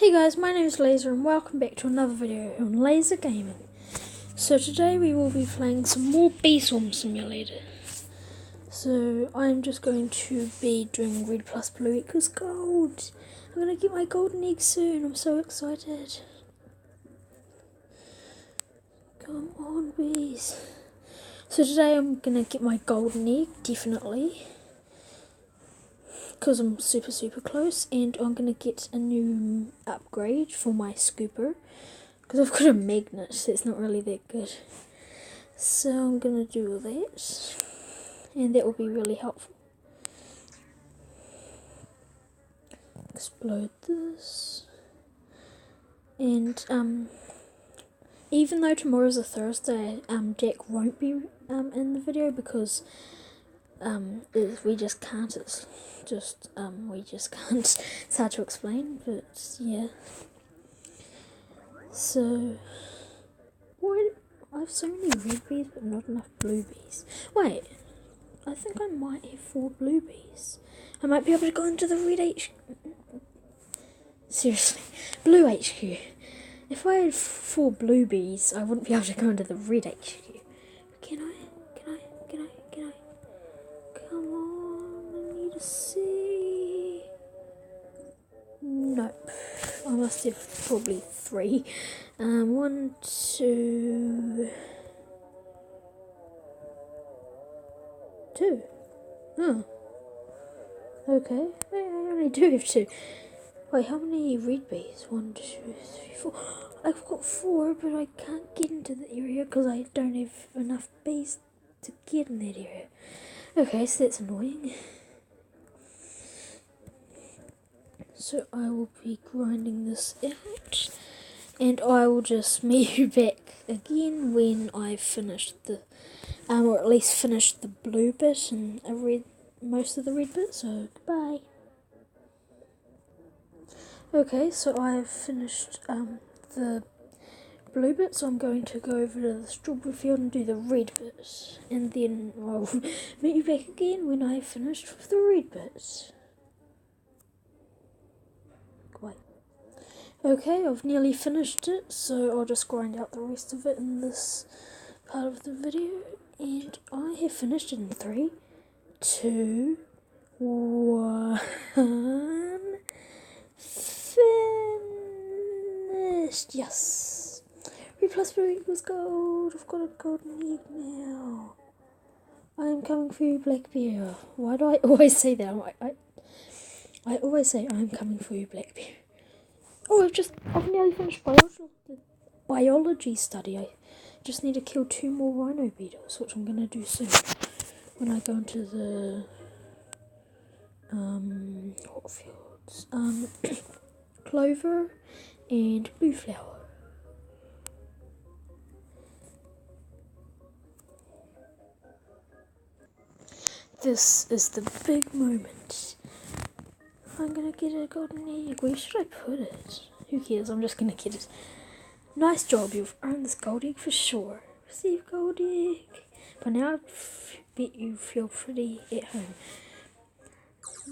Hey guys, my name is Laser and welcome back to another video on Laser Gaming. So today we will be playing some more Bee Swarm Simulator. So I'm just going to be doing red plus blue equals gold. I'm going to get my golden egg soon, I'm so excited. Come on bees. So today I'm going to get my golden egg, definitely. Because I'm super close, and I'm going to get a new upgrade for my scooper. Because I've got a magnet, so it's not really that good. So I'm going to do that, and that will be really helpful. Explode this. And even though tomorrow's a Thursday, Jack won't be in the video because we just can't. It's just we just can't. It's hard to explain, but yeah. So what? I have so many red bees, but not enough blue bees. Wait, I think I might have 4 blue bees. I might be able to go into the red HQ. Seriously, blue HQ. If I had 4 blue bees, I wouldn't be able to go into the red HQ. Can I? Come on, I need to see. Nope. I must have probably 3. 1, 2. Oh. Okay. I only do have 2. Wait, how many red bees? 1, 2, 3, 4. I've got 4, but I can't get into the area because I don't have enough bees to get in that area. Okay, so that's annoying. So I will be grinding this out, and I will just meet you back again when I've finished the, or at least finished the blue bit and most of the red bit. So goodbye. Okay, so I've finished the blue bit, so I'm going to go over to the strawberry field and do the red bit, and then I'll meet you back again when I've finished with the red bit. Wait. Okay, I've nearly finished it, so I'll just grind out the rest of it in this part of the video, and I have finished it in 3, 2, 1. Finished! Yes! Red plus blue equals gold. I've got a golden egg now. I am coming for you, Black Bear. Why do I always say that? I always say I'm coming for you, Black Bear. Oh, I've nearly finished biology study. I just need to kill 2 more rhino beetles, which I'm gonna do soon when I go into the hot fields. Clover and blue flower. This is the big moment. I'm gonna get a golden egg. Where should I put it? Who cares? I'm just gonna get it. Nice job, you've earned this gold egg for sure. Receive gold egg. But now I bet you feel pretty at home.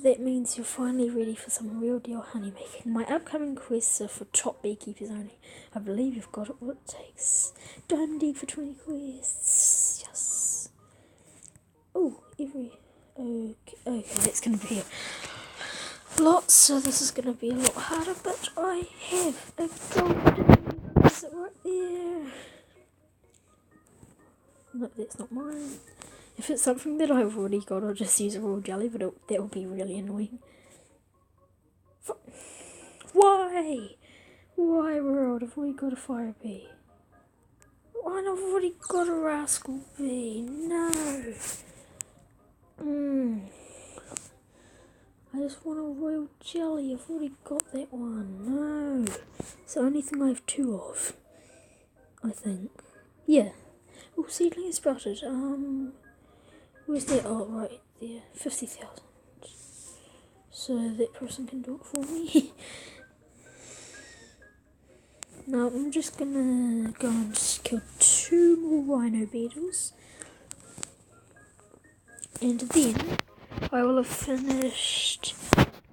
That means you're finally ready for some real deal honey making. My upcoming quests are for top beekeepers only. I believe you've got what it takes. Diamond egg for 20 quests. Yes. Oh, okay, that's gonna be a lot, so this is gonna be a lot harder, but I have a golden egg. Is it right there? No, that's not mine. If it's something that I've already got, I'll just use a raw jelly, but that will be really annoying. Why? Why, world? I've already got a fire bee. Why, I've already got a rascal bee. No. I just want a royal jelly. I've already got that one. No. It's the only thing I have 2 of, I think. Yeah. Oh, seedling is sprouted. Where's that? Oh, right there. 50,000. So that person can do it for me. Now I'm just gonna go and kill 2 more rhino beetles. And then I will have finished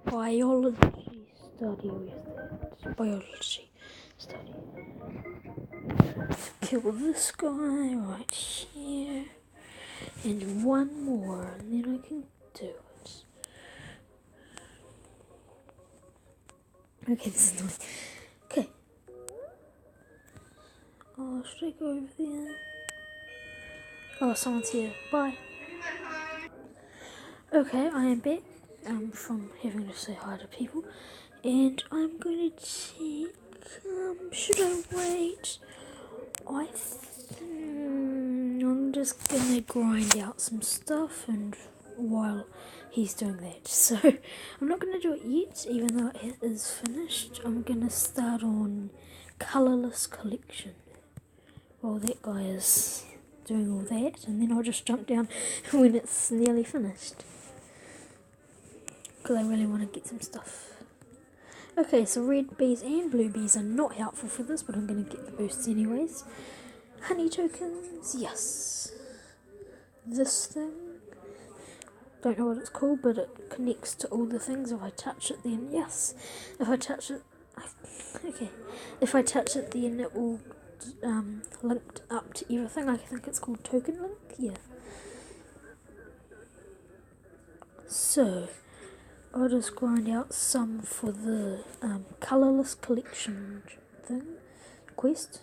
biology study with it. Biology study. Kill this guy right here. And one more, and then I can do it. Okay, this is annoying. Okay. Oh, should I go over there? Oh, someone's here. Bye. Okay, I am back from having to say hi to people. And I'm going to check, should I wait? I'm just going to grind out some stuff and while he's doing that. So, I'm not going to do it yet, even though it is finished. I'm going to start on colourless collection. While that guy is doing all that, and then I'll just jump down when it's nearly finished. Because I really want to get some stuff. Okay, so red bees and blue bees are not helpful for this, but I'm going to get the boosts anyways. Honey tokens, yes. This thing, don't know what it's called, but it connects to all the things. If I touch it, then yes. If I touch it, okay. If I touch it, then it will linked up to everything. I think it's called token link, yeah. So, I'll just grind out some for the colourless collection thing, quest.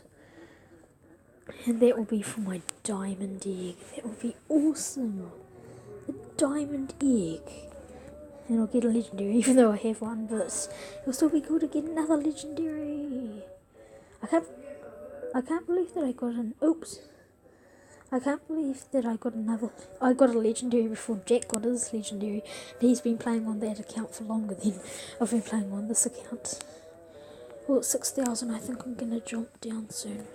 And that will be for my diamond egg. That will be awesome. A diamond egg. And I'll get a legendary, even though I have one, but it'll still be cool to get another legendary. I can't believe that I got an... Oops. I can't believe that I got a legendary before Jack got his legendary. And he's been playing on that account for longer than I've been playing on this account. Well, it's 6,000. I think I'm going to jump down soon.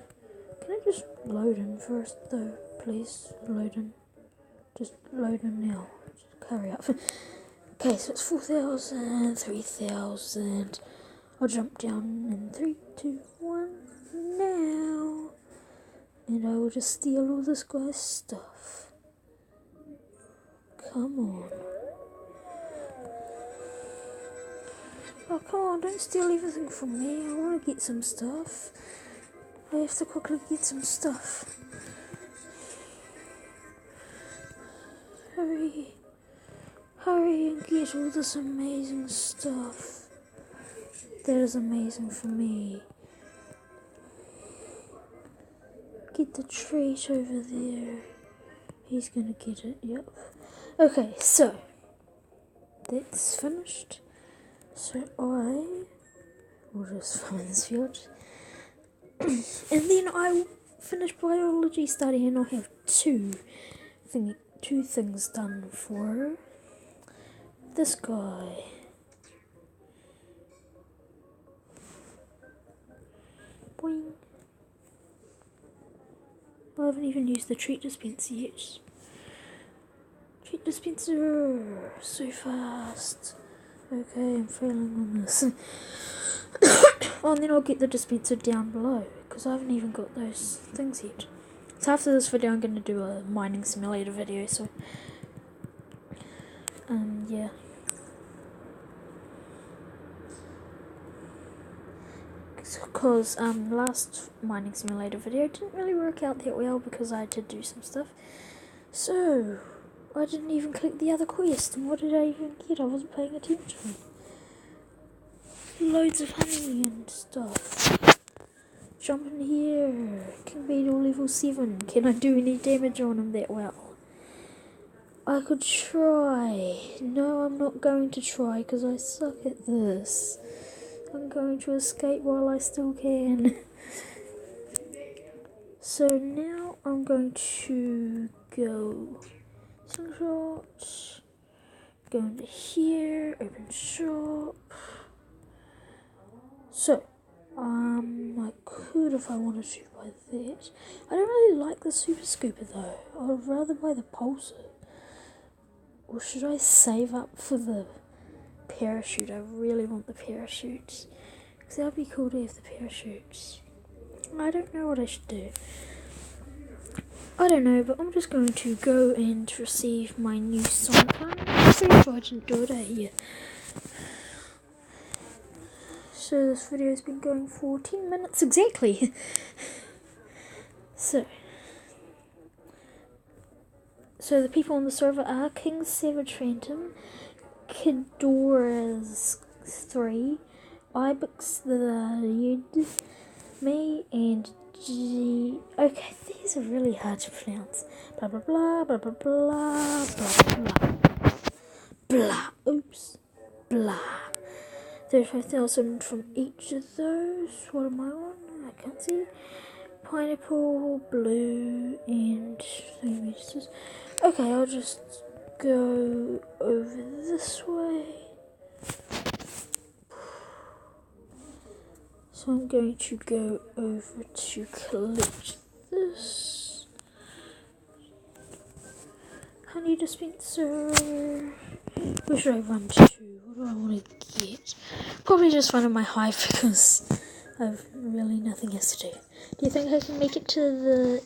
Can I just load in first, though? Please, load in. Just load in now. Just hurry up. Okay, so it's 4,000, 3,000. I'll jump down in 3, 2, 1, now. And I will just steal all this guy's stuff. Come on. Oh, come on, don't steal everything from me. I want to get some stuff. I have to quickly get some stuff. Hurry. Hurry and get all this amazing stuff. That is amazing for me. Get the trait over there. He's gonna get it, yep. Okay, so that's finished. So I will just farm in this field. And then I will finish biology study and I'll have two things done for this guy. Boing. I haven't even used the treat dispenser yet. Treat dispenser, so fast. Okay, I'm failing on this. Oh, and then I'll get the dispenser down below, because I haven't even got those things yet. So after this video I'm going to do a mining simulator video, so yeah. Because last mining simulator video didn't really work out that well because I had to do some stuff. So I didn't even click the other quest, and what did I even get? I wasn't paying attention. Loads of honey and stuff. Jump in here. King Beetle level 7. Can I do any damage on him that well? I could try. No, I'm not going to try because I suck at this. I'm going to escape while I still can. So now I'm going to go slingshot, go into here, open shop. So, I could if I wanted to buy that. I don't really like the super scooper though. I would rather buy the pulsar. Or should I save up for the parachute? I really want the parachute. Because that would be cool to have the parachutes. I don't know what I should do. I don't know, but I'm just going to go and receive my new song card. I'm pretty sure I didn't do it out here. So this video has been going for 10 minutes exactly. So the people on the server are King Savage Phantom, Kidora's 3, Ibex the Yid, me, and G. Okay, these are really hard to pronounce. Blah blah blah blah blah blah blah blah blah. Oops, blah. 35,000 from each of those. What am I on? I can't see. Pineapple, blue, and thingy. Okay, I'll just go over this way. So I'm going to go over to collect this. Honey dispenser. Where should I run to? What do I want to get? Probably just one of my hive because I've really nothing else to do. Do you think I can make it to the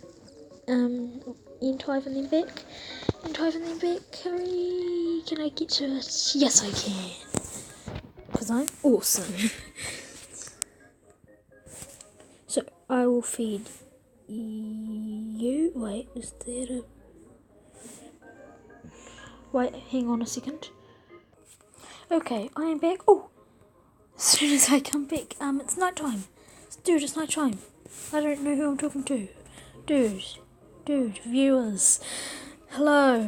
end hive and then back? End hive and then back? Hurry! Can I get to it? Yes, I can. Because I'm awesome. So I will feed you. Wait, is there a... Wait, hang on a second. Okay, I am back. Oh! As soon as I come back, it's night time. Dude, it's night time. I don't know who I'm talking to. Dude, viewers. Hello,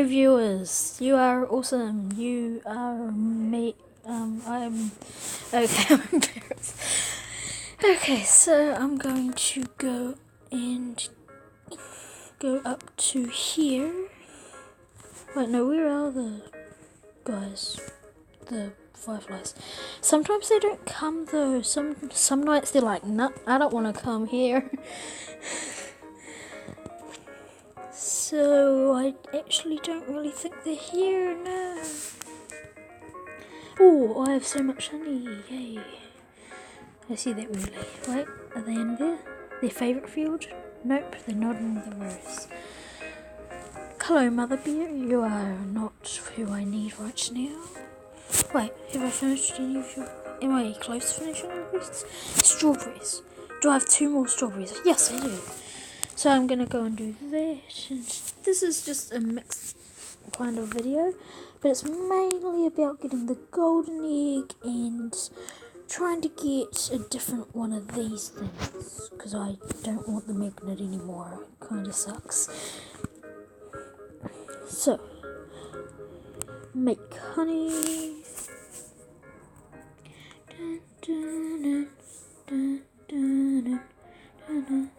viewers. You are awesome. You are I'm okay. I'm embarrassed. Okay, so I'm going to go up to here. Wait, no, where are the guys? The fireflies. Sometimes they don't come though. Some nights they're like, nah, I don't want to come here. So I actually don't really think they're here, no. Oh, I have so much honey, yay. I see that really. Wait, are they in there? Their favourite field? Nope, they're not in the rose. Hello, Mother Bear. You are not who I need right now. Wait, have I finished any of your... Am I close to finishing your requests? Strawberries. Do I have 2 more strawberries? Yes, I do. So I'm going to go and do that. And this is just a mixed kind of video. But it's mainly about getting the golden egg and trying to get a different one of these things. Because I don't want the magnet anymore. It kind of sucks. So, make honey. Dun, dun, dun, dun, dun, dun, dun.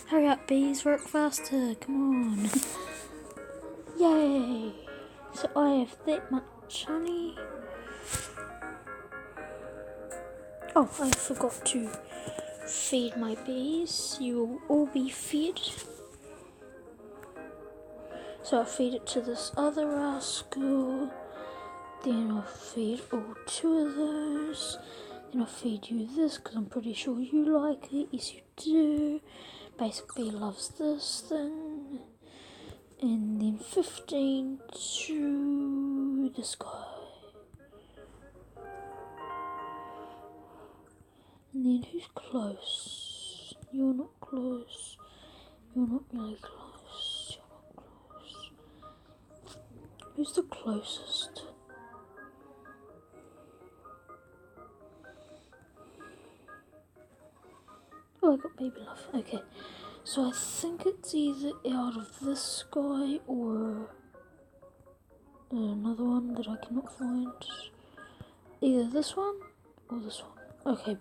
Hurry up, bees, work faster, come on. Yay! So I have that much honey. Oh, I forgot to feed my bees. You will all be fed. So I'll feed it to this other rascal. Then I'll feed all 2 of those. Then I'll feed you this because I'm pretty sure you like it. Yes, you do. Basic bee loves this thing. And then 15 to this guy. And then who's close? You're not close. You're not really close. You're not close. Who's the closest? Oh, I got baby love. Okay. So I think it's either out of this guy or another one that I cannot find. Either this one or this one. Okay.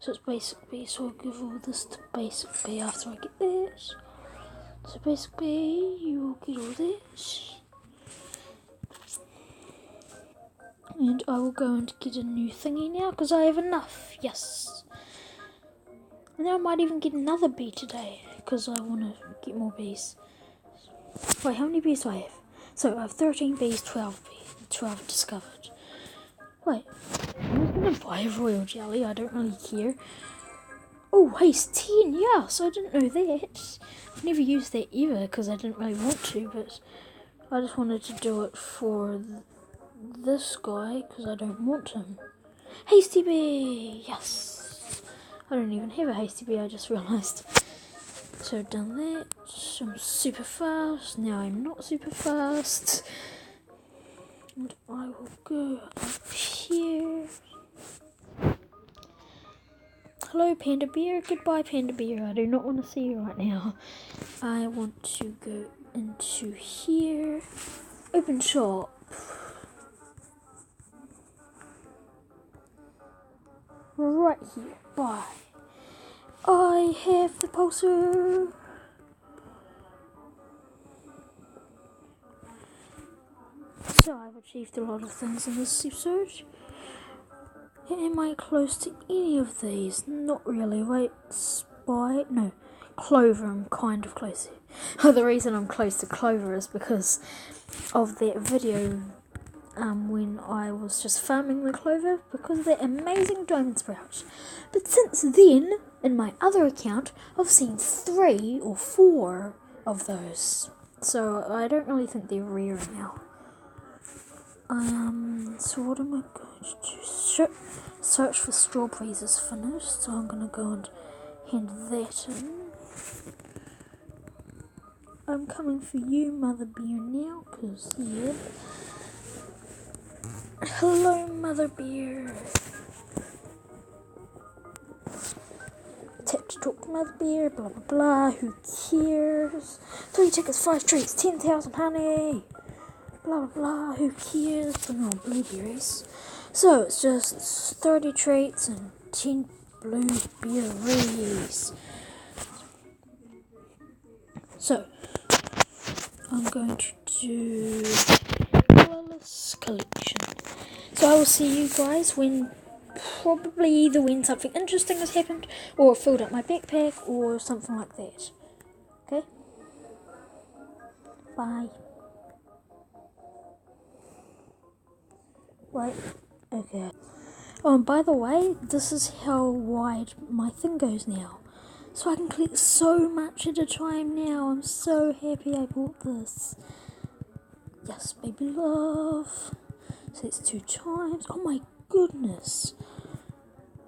So it's basic B, so I'll give all this to basic B after I get that. So basic B, you will get all that. And I will go and get a new thingy now, because I have enough, yes. And then I might even get another bee today, because I want to get more bees. Wait, how many bees do I have? So I have 13 bees, 12 discovered. Wait, I'm going to buy a royal jelly, I don't really care. Oh, haste 10, yes, I didn't know that. I've never used that ever because I didn't really want to, but I just wanted to do it for this guy because I don't want him. Hasty bee, yes. I don't even have a hasty bee, I just realised. So I've done that. I'm super fast. Now I'm not super fast. And I will go up here. Hello, Panda Bear. Goodbye, Panda Bear. I do not want to see you right now. I want to go into here. Open shop. Right here. Bye. I have the pulsar. So I've achieved a lot of things in this episode. Am I close to any of these? Not really. Wait, no, Clover, I'm kind of close to. The reason I'm close to Clover is because of that video when I was just farming the clover because of that amazing diamond sprout. But since then, in my other account, I've seen 3 or 4 of those. So I don't really think they're rare now. So what am I going to do? Search for strawberries is finished, so I'm going to go and hand that in. I'm coming for you, Mother Bear, now, because, yeah. Hello, Mother Bear. Tap to talk to Mother Bear, blah, blah, blah, who cares? 3 tickets, 5 treats, 10,000 honey. Blah, blah, blah, who cares? Bring on blueberries. So, it's just 30 treats and 10 blueberries. So, I'm going to do Colorless Collection. So I will see you guys when, probably either when something interesting has happened, or filled up my backpack, or something like that. Okay? Bye. Wait. Okay. Oh, and by the way, this is how wide my thing goes now. So I can collect so much at a time now. I'm so happy I bought this. Yes, baby love. So it's 2 times. Oh my goodness.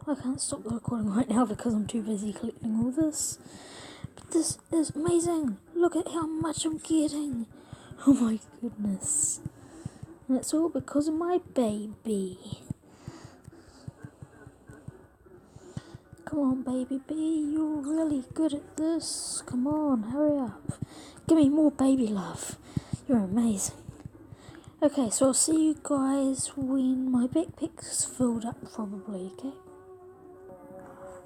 I can't stop the recording right now because I'm too busy collecting all this. But this is amazing. Look at how much I'm getting. Oh my goodness. And it's all because of my baby. Come on, baby bee, you're really good at this. Come on, hurry up. Give me more baby love. You're amazing. Okay, so I'll see you guys when my backpack's filled up, probably, okay?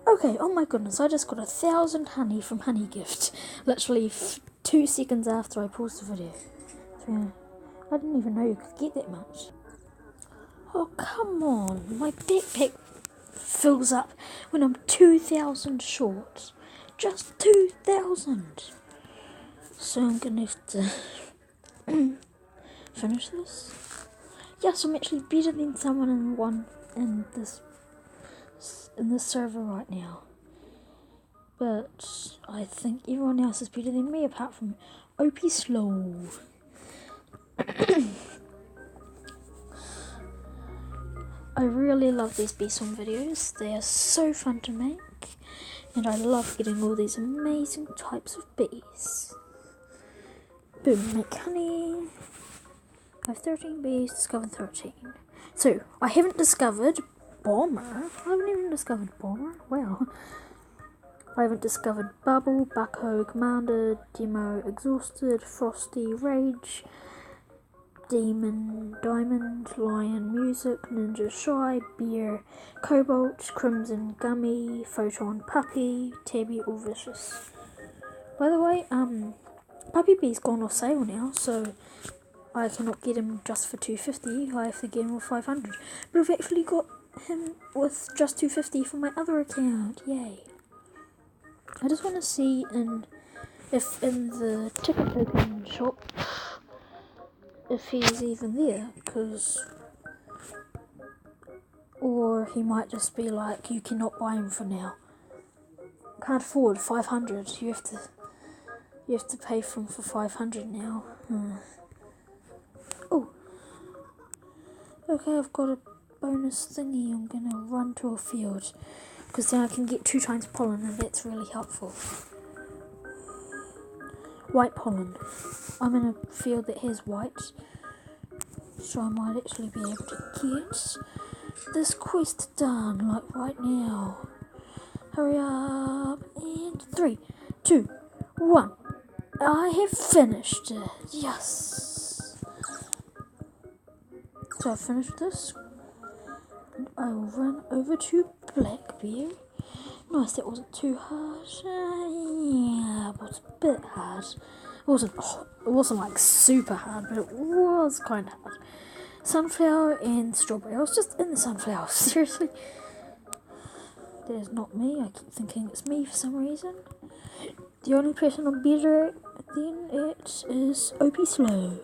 Okay, oh my goodness, I just got 1,000 honey from Honey Gift. Literally 2 seconds after I paused the video. So, I didn't even know you could get that much. Oh, come on, my backpack fills up when I'm 2,000 short. Just 2,000. So I'm gonna have to finish this. Yes, I'm actually better than someone in this server right now. But I think everyone else is better than me apart from OP Slow. I really love these bee song videos. They are so fun to make. And I love getting all these amazing types of bees. Boom, make honey. I have 13 bees, discovered 13. So, I haven't discovered Bomber. I haven't even discovered Bomber. Wow. I haven't discovered Bubble, Bucko, Commander, Demo, Exhausted, Frosty, Rage, Demon, Diamond, Lion, Music, Ninja, Shy, Beer, Cobalt, Crimson, Gummy, Photon, Puppy, Tabby, or Vicious. By the way, Puppy Bee's gone off sale now, so I cannot get him just for 250. I have to get him with 500. But I've actually got him with just 250 for my other account. Yay. I just want to see if in the ticket token shop, if he's even there, or he might just be like, you cannot buy him for now. can't afford 500. You have to pay for 500 now. Oh, okay. I've got a bonus thingy. I'm gonna run to a field because then I can get 2 times pollen, and that's really helpful. White pollen. I'm in a field that has white, so I might actually be able to get this quest done, like right now. Hurry up, and 3, 2, 1. I have finished it. Yes. So I've finished this, and I will run over to Blackbeard. Nice, that wasn't too hard. Yeah, it was a bit hard. It wasn't like super hard, but it was kind of hard. Sunflower and strawberry. I was just in the sunflower. Seriously, that is not me. I keep thinking it's me for some reason. The only person I'm better at then it is OP Slow.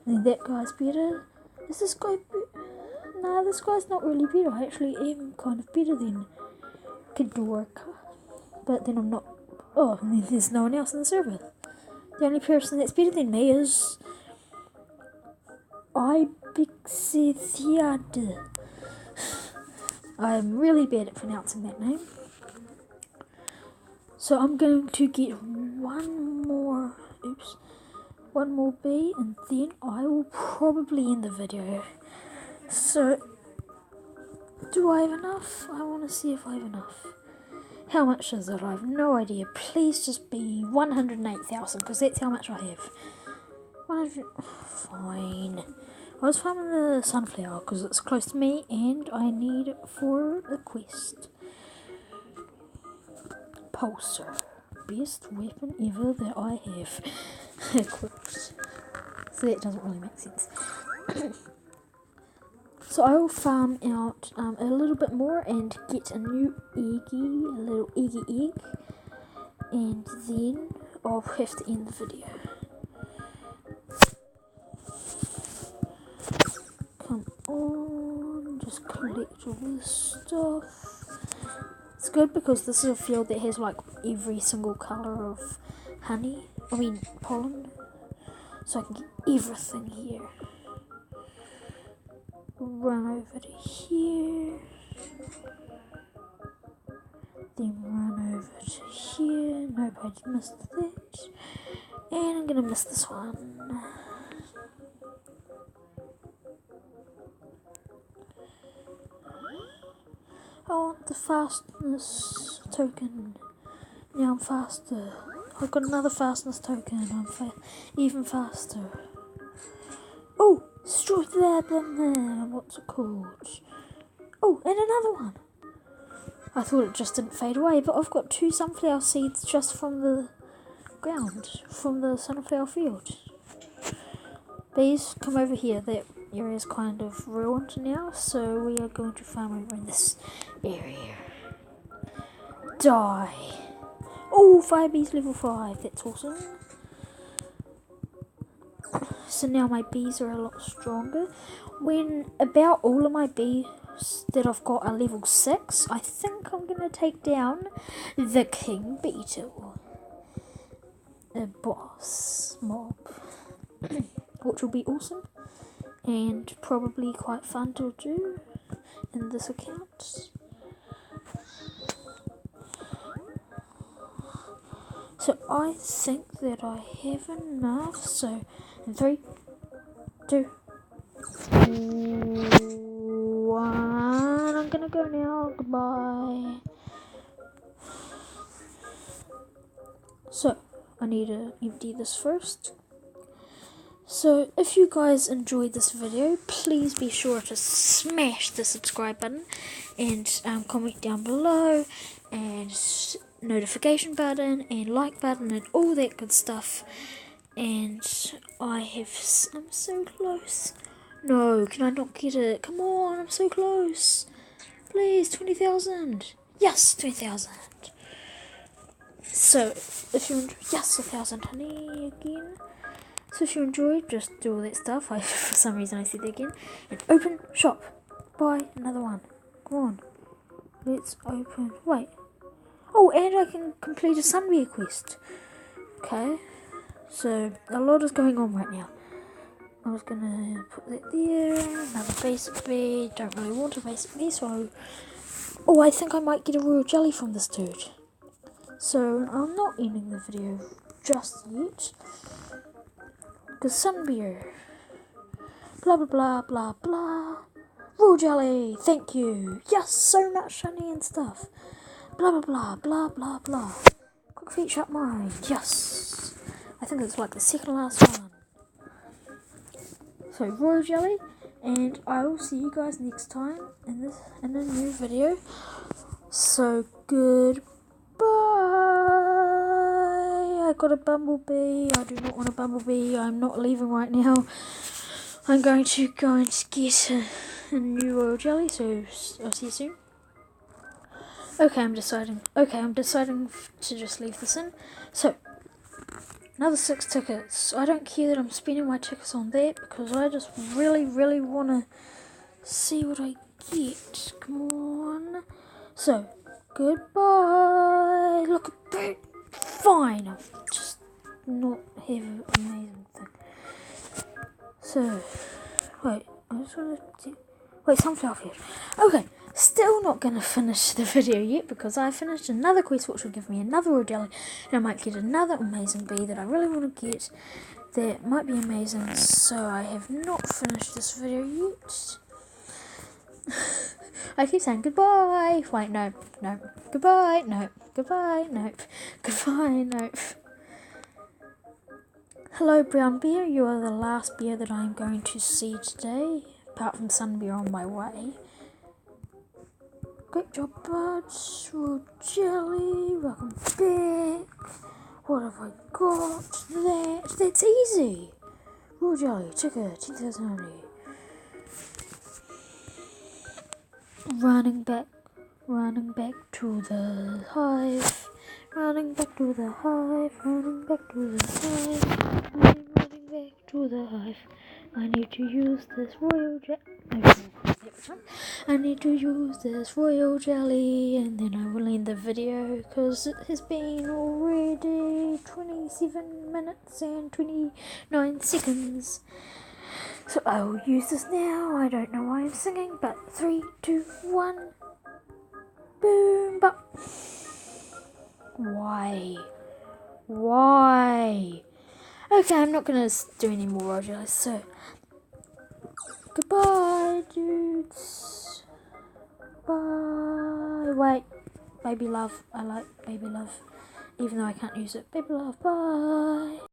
And then that guy's better. Is this guy? Nah, this guy's not really better. I actually am kind of better than Kadorka, but then I'm not. Oh, and then there's no one else in the server. The only person that's better than me is Ibixiad. I'm really bad at pronouncing that name. So I'm going to get one more bee, and then I will probably end the video. So, do I have enough? I want to see if I have enough. How much is it? I have no idea. Please just be 108,000, because that's how much I have. 100. Fine. I was farming the sunflower because it's close to me and I need it for the quest. Pulsar. Best weapon ever that I have equipped. So that doesn't really make sense. So I will farm out a little bit more and get a new eggy, a little eggy egg. And then I'll have to end the video. Come on, just collect all this stuff. It's good because this is a field that has like every single colour of pollen. So I can get everything here. Run over to here. Then run over to here. Nope, I missed that. And I'm gonna miss this one. I want the fastness token. Now I'm faster. I've got another fastness token. I'm even faster. Oh, straight there, what's it called? Oh, and another one. I thought it just didn't fade away, but I've got 2 sunflower seeds just from the ground, from the sunflower field. Bees, come over here. That area is kind of ruined now, so we are going to farm over in this area. Die. Oh, 5 bees level 5. That's awesome. So now my bees are a lot stronger. When about all of my bees that I've got are level 6, I think I'm going to take down the king beetle. A boss mob. Which will be awesome. And probably quite fun to do in this account. So I think that I have enough. So in 3, 2, 1. I'm gonna go now. Goodbye. So I need to empty this first. So if you guys enjoyed this video, please be sure to smash the subscribe button and comment down below and notification button and like button and all that good stuff. And I'm so close. No, can I not get it? Come on, I'm so close. Please, 20,000. Yes, 20,000. So if you yes, 1,000 honey again. So if you enjoyed, just do all that stuff. For some reason I said that again. And open shop. Buy another one. Come on. Let's open. Wait. Oh, and I can complete a Sunbear quest. Okay, so a lot is going on right now. I was gonna put that there, another basic bee, don't really want a basic bee, so... Oh, I think I might get a royal jelly from this dude. So, I'm not ending the video just yet. Because Sunbear. Blah, blah, blah, blah, blah. Royal jelly, thank you. Yes, so much honey and stuff. Blah, blah, blah, blah, blah, blah. Quick feature up mine, yes. I think it's like the second last one. So, royal jelly, and I will see you guys next time in a new video. So, goodbye. I got a bumblebee. I do not want a bumblebee. I'm not leaving right now. I'm going to go and get a new royal jelly. So, I'll see you soon. Okay, I'm deciding to just leave this in. So, another 6 tickets. I don't care that I'm spending my tickets on that because I just really, really want to see what I get. Come on. So, goodbye. Look at that. Fine. I'll just not have an amazing thing. So, wait. I just want to... Wait, sunflower field. Okay. Still not going to finish the video yet because I finished another quest which will give me another royal jelly and I might get another amazing bee that I really want to get that might be amazing. So I have not finished this video yet. I keep saying goodbye. Wait, no. Goodbye, no. Goodbye, no. Goodbye, no. Hello, brown bear. You are the last bear that I am going to see today, apart from Sunbear on my way. Great job, buds. Royal jelly. Welcome back. What have I got? That's easy. Royal jelly. Ticket. 10,000 honey. Running back to the hive. Running back to the hive. Running back to the hive. I'm running back to the hive. I need to use this royal jelly. I need to use this royal jelly and then I will end the video because it has been already 27 minutes and 29 seconds. So I will use this now. I don't know why I'm singing, but 3, 2, 1. Boom, but why? Okay, I'm not gonna do any more Rogers, so goodbye, dudes. Bye. Wait, baby love. I like baby love, even though I can't use it. Baby love, bye.